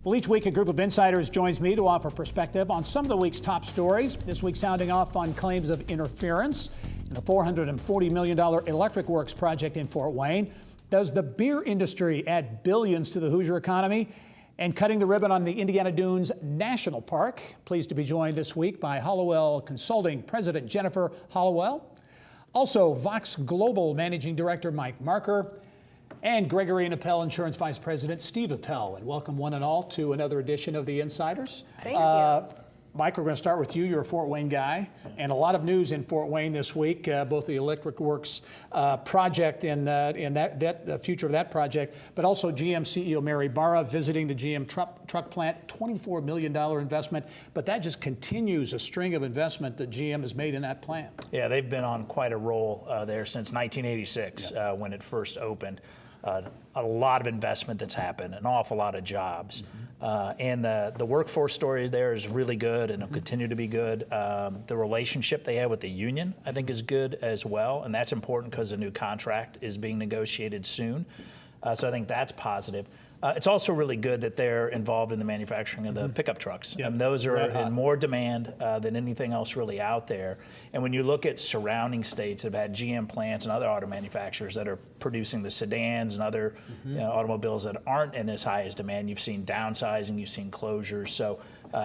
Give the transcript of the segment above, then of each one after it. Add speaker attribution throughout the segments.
Speaker 1: Well, each week a group of insiders joins me to offer perspective on some of the week's top stories. This week sounding off on claims of interference in a $440 million electric works project in Fort Wayne. Does the beer industry add billions to the Hoosier economy? And cutting the ribbon on the Indiana Dunes National Park. Pleased to be joined this week by Hollowell Consulting President Jennifer Hollowell. Also, Vox Global Managing Director Mike Marker. And Gregory and Appel Insurance Vice President Steve Appel. And welcome one and all to another edition of the Insiders.
Speaker 2: Thank you.
Speaker 1: Mike, we're going to start with you. You're a Fort Wayne guy, and a lot of news in Fort Wayne this week, both the Electric Works project and that future of that project, but also GM CEO Mary Barra visiting the GM truck plant, $24 million investment, but that just continues a string of investment that GM has made in that plant.
Speaker 3: Yeah, they've been on quite a roll there since 1986 when it first opened. A lot of investment that's happened, an awful lot of jobs. And the workforce story there is really good and will continue to be good. The relationship they have with the union, I think, is good as well. And that's important because a new contract is being negotiated soon. So I think that's positive. It's also really good that they're involved in the manufacturing of the pickup trucks.
Speaker 1: Yep.
Speaker 3: And those are in more demand than anything else really out there. And when you look at surrounding states that have had GM plants and other auto manufacturers that are producing the sedans and other automobiles that aren't in as high as demand, you've seen downsizing, you've seen closures. So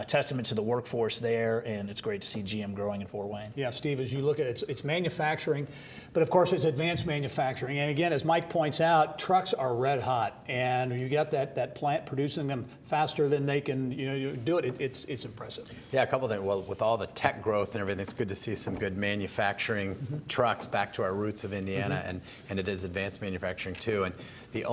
Speaker 3: testament to the workforce there, and it's great to see GM growing in Fort Wayne.
Speaker 1: Yeah, Steve, as you look at it, it's manufacturing, but of course it's advanced manufacturing. And again, as Mike points out, trucks are red hot, and you got that plant producing them faster than they can do it. It's impressive.
Speaker 4: Yeah, a couple of things. Well, with all the tech growth and everything, it's good to see some good manufacturing trucks back to our roots of Indiana, and it is advanced manufacturing too. And the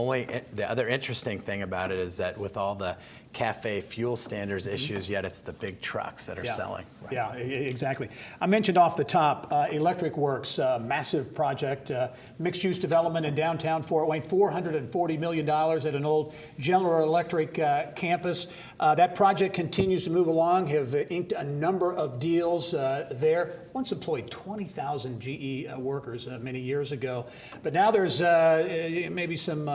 Speaker 4: other interesting thing about it is that with all the CAFE fuel standards issues, yet it's the big trucks that are selling.
Speaker 1: Right. Yeah, exactly. I mentioned off the top, Electric Works, massive project, mixed-use development in downtown Fort Wayne, $440 million at an old General Electric campus. That project continues to move along, have inked a number of deals there. Once employed 20,000 GE workers many years ago. But now there's maybe some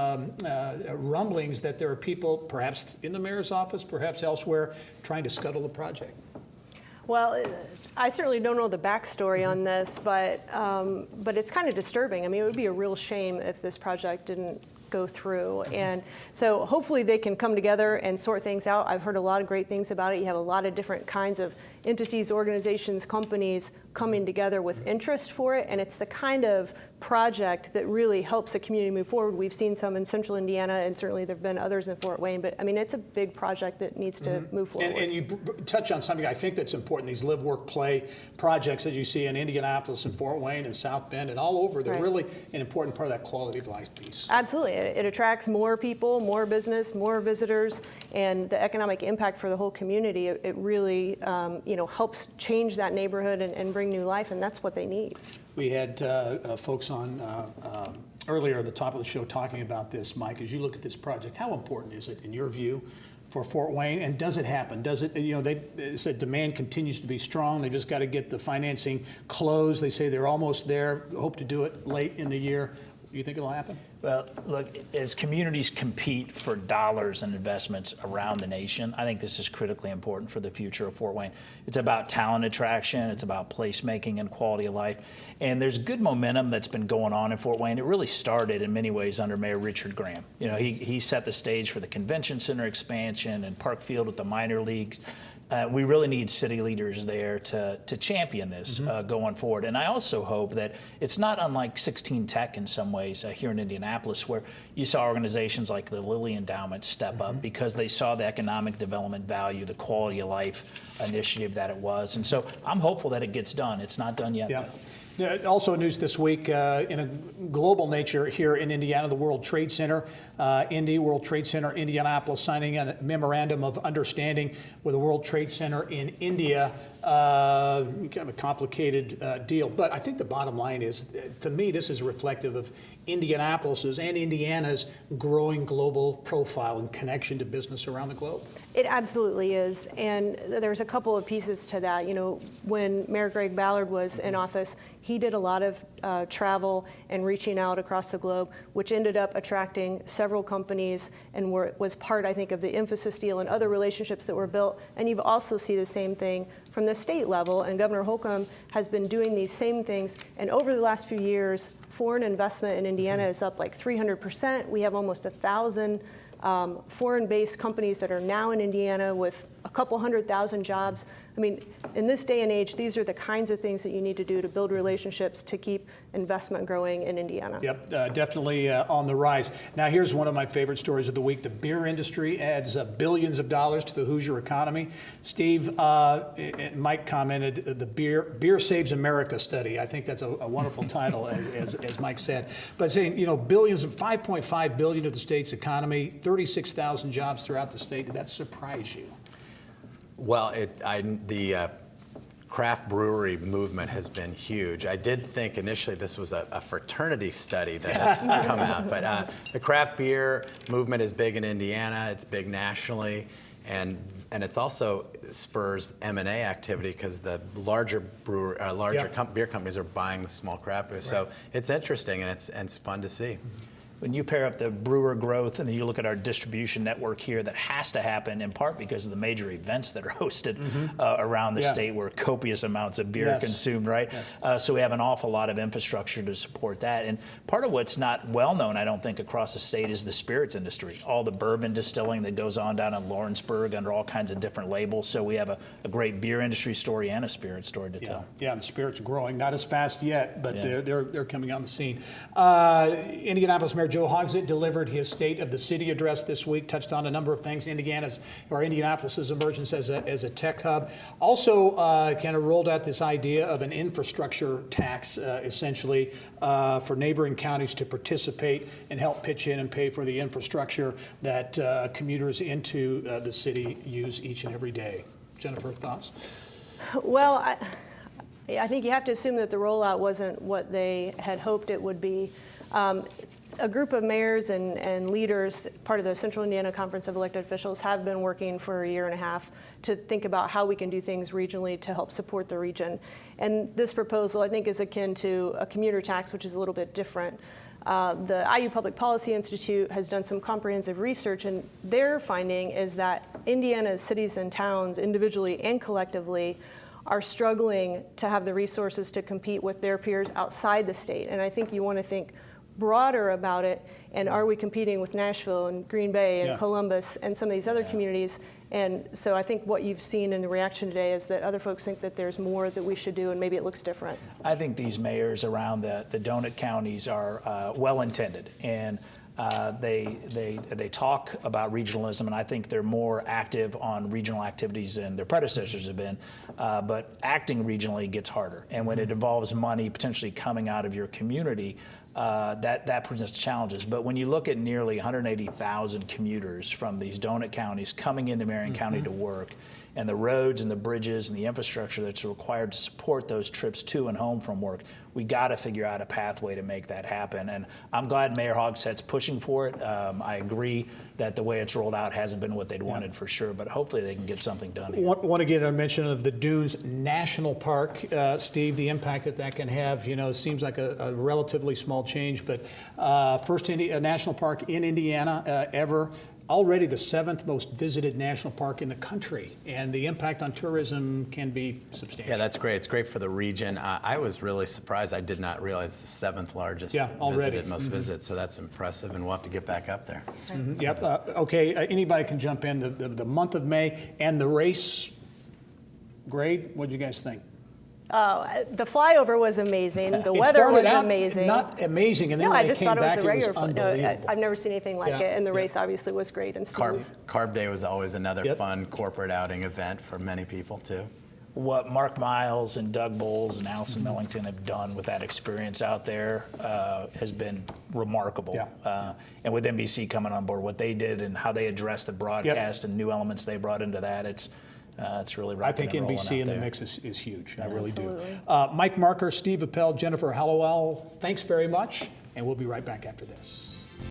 Speaker 1: rumblings that there are people, perhaps in the mayor's office, perhaps elsewhere, trying to scuttle the project.
Speaker 2: Well, I certainly don't know the backstory on this, but it's kind of disturbing. I mean, it would be a real shame if this project didn't go through. And so hopefully they can come together and sort things out. I've heard a lot of great things about it. You have a lot of different kinds of entities, organizations, companies coming together with interest for it. And it's the kind of project that really helps the community move forward. We've seen some in central Indiana, and certainly there have been others in Fort Wayne. But I mean, it's a big project that needs to move forward.
Speaker 1: And you touch on something I think that's important, these live, work, play projects that you see in Indianapolis and Fort Wayne and South Bend and all over. They're really an important part of that quality of life piece.
Speaker 2: Absolutely. It attracts more people, more business, more visitors, and the economic impact for the whole community. It really helps change that neighborhood and bring new life, and that's what they need.
Speaker 1: We had folks on earlier at the top of the show talking about this. Mike, as you look at this project, how important is it in your view for Fort Wayne, and does it happen? Does it, they said demand continues to be strong. They just got to get the financing closed. They say they're almost there, hope to do it late in the year. You think it'll happen?
Speaker 3: Well, look, as communities compete for dollars and investments around the nation, I think this is critically important for the future of Fort Wayne. It's about talent attraction, it's about placemaking and quality of life. And there's good momentum that's been going on in Fort Wayne. It really started in many ways under Mayor Richard Graham. He set the stage for the convention center expansion and Park Field with the minor leagues. We really need city leaders there to champion this going forward. And I also hope that it's not unlike 16 Tech in some ways here in Indianapolis, where you saw organizations like the Lilly Endowment step up because they saw the economic development value, the quality of life initiative that it was. And so I'm hopeful that it gets done. It's not done yet.
Speaker 1: Yeah. Also news this week in a global nature here in Indiana, the World Trade Center, World Trade Center, Indianapolis, signing a memorandum of understanding with the World Trade Center in India. Kind of a complicated deal. But I think the bottom line is, to me, this is reflective of Indianapolis's and Indiana's growing global profile and connection to business around the globe.
Speaker 2: It absolutely is. And there's a couple of pieces to that. When Mayor Greg Ballard was in office, he did a lot of travel and reaching out across the globe, which ended up attracting several companies and was part, I think, of the emphasis deal and other relationships that were built. And you also see the same thing from the state level, and Governor Holcomb has been doing these same things. And over the last few years, foreign investment in Indiana is up like 300%. We have almost 1,000 foreign-based companies that are now in Indiana with a couple 100,000 jobs. I mean, in this day and age, these are the kinds of things that you need to do to build relationships to keep investment growing in Indiana.
Speaker 1: Yep, definitely on the rise. Now, here's one of my favorite stories of the week. The beer industry adds billions of dollars to the Hoosier economy. Steve, Mike commented, the Beer Saves America study. I think that's a wonderful title, as Mike said. But saying, billions, 5.5 billion to the state's economy, 36,000 jobs throughout the state. Did that surprise you?
Speaker 4: Well, the craft brewery movement has been huge. I did think initially this was a fraternity study that has come out, but the craft beer movement is big in Indiana. It's big nationally, and it's also spurs M&A activity because the larger beer companies are buying the small craft beers. Right. So it's interesting and it's fun to see.
Speaker 3: When you pair up the brewer growth and then you look at our distribution network here, that has to happen in part because of the major events that are hosted around the state where copious amounts of beer are consumed, right? Yes. So we have an awful lot of infrastructure to support that. And part of what's not well known, I don't think, across the state is the spirits industry. All the bourbon distilling that goes on down in Lawrenceburg under all kinds of different labels. So we have a great beer industry story and a spirit story to tell.
Speaker 1: Yeah, and the spirits are growing, not as fast yet, but they're coming on the scene. Indianapolis Mayor Joe Hogsett delivered his State of the City address this week, touched on a number of things. Indianapolis's emergence as a tech hub. Also kind of rolled out this idea of an infrastructure tax, essentially, for neighboring counties to participate and help pitch in and pay for the infrastructure that commuters into the city use each and every day. Jennifer, thoughts?
Speaker 2: Well, I think you have to assume that the rollout wasn't what they had hoped it would be. A group of mayors and leaders, part of the Central Indiana Conference of Elected Officials, have been working for a year and a half to think about how we can do things regionally to help support the region. And this proposal, I think, is akin to a commuter tax, which is a little bit different. The IU Public Policy Institute has done some comprehensive research, and their finding is that Indiana's cities and towns, individually and collectively, are struggling to have the resources to compete with their peers outside the state. And I think you want to think broader about it, and are we competing with Nashville and Green Bay and Columbus and some of these other communities? And so I think what you've seen in the reaction today is that other folks think that there's more that we should do, and maybe it looks different.
Speaker 3: I think these mayors around the donut counties are well-intended, and they talk about regionalism, and I think they're more active on regional activities than their predecessors have been. But acting regionally gets harder, and when it involves money potentially coming out of your community, that presents challenges. But when you look at nearly 180,000 commuters from these donut counties coming into Marion County to work, and the roads and the bridges and the infrastructure that's required to support those trips to and home from work, we got to figure out a pathway to make that happen. And I'm glad Mayor Hogsett's pushing for it. I agree that the way it's rolled out hasn't been what they'd wanted for sure, but hopefully they can get something done here.
Speaker 1: Want to get a mention of the Dunes National Park, Steve, the impact that can have. Seems like a relatively small change, but first national park in Indiana ever. Already the 7th most visited national park in the country, and the impact on tourism can be substantial.
Speaker 4: Yeah, that's great. It's great for the region. I was really surprised. I did not realize the 7th largest visited, most visited, so that's impressive, and we'll have to get back up there.
Speaker 1: Yep. Okay, anybody can jump in. The month of May and the race grade, what did you guys think?
Speaker 2: The flyover was amazing. The weather was amazing.
Speaker 1: Not amazing, and then when they came back, it was unbelievable.
Speaker 2: I've never seen anything like it, and the race obviously was great and smooth.
Speaker 4: Carb Day was always another fun corporate outing event for many people, too.
Speaker 3: What Mark Miles and Doug Bowles and Allison Millington have done with that experience out there has been remarkable. And with NBC coming on board, what they did and how they addressed the broadcast and new elements they brought into that, it's really right.
Speaker 1: I think NBC in the mix is huge. I really do. Mike Marker, Steve Appel, Jennifer Hallowell, thanks very much, and we'll be right back after this.